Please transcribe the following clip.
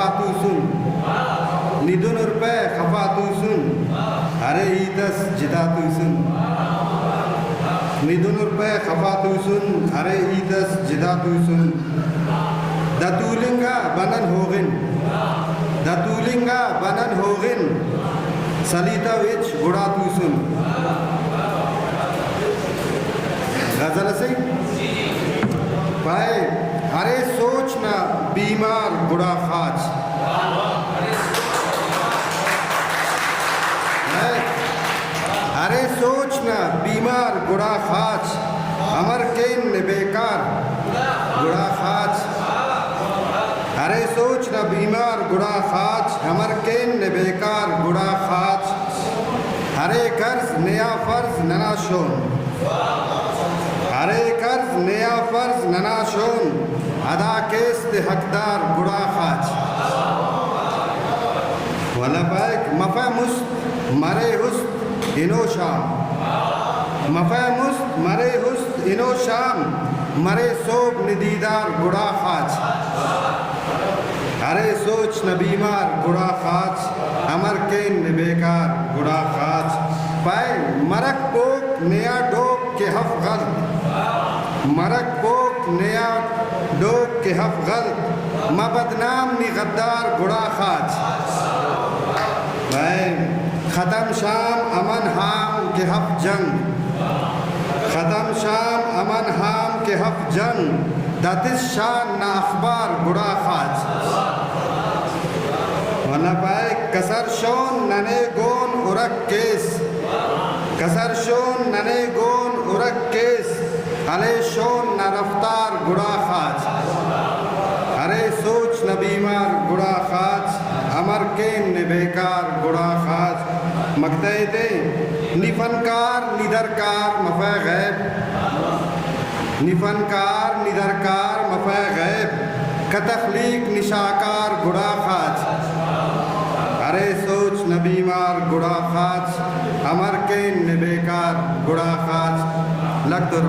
खफातू सुन निदुन रुपए खफातू सुन अरे ईदस जिदातू सुन निदुन रुपए खफातू सुन अरे ईदस जिदातू सुन दतूलिंगा बनन होगिन सलीता विच गुड़ातू सुन गजल से पाए अरे सोच ना बीमार गुड़ा खाच अरे सोच ना बीमार गुड़ा खाच अमर केन बेकार गुड़ा खाच अरे सोच ना बीमार गुड़ा खाच अमर केन बेकार गुड़ा खाच अरे कर्ज नया फर्ज ननाशोन अरे कर्ज नया फर्ज ननाशोन अदा केस्त हकदार गुड़ा खाच वाला बैक मफा मुस्त मरे हुस्त इनो शाम मफा मुस्त मरे हुस्त इनो शाम मरे सोब निदीदार गुड़ा खाच अरे सोच न बीमार गुड़ा खाच अमर के बेकार गुड़ा खाच पाए मरक पोक नया डोक के हफ गल्त मरक पोक नया डोक के हफ गल्त मबदनाम नि गद्दार गुड़ा खाच पाए ख़त्म शाम अमन हाम के हफ जंग ख़त्म शाम अमन हाम के हफ जंग दतिस शान ना अखबार गुड़ा खाच वना पाए कसर शोन नने गोन उरक केस कसर शोन नने गोन उरक केस अले शोन न रफ्तार गुड़ा खाच अरे सोच न बीमार गुड़ा खाच अमर के न बेकार गुड़ा खाच मकतदे निफनकार निदरकार मफ़ा गैब निफनकार निदरकार मफ़ा गैब कतखलीक निशाकार गुड़ा खाच अरे सोच न बीमार गुड़ा खाच अमर के न बेकार गुड़ा खाच लग तो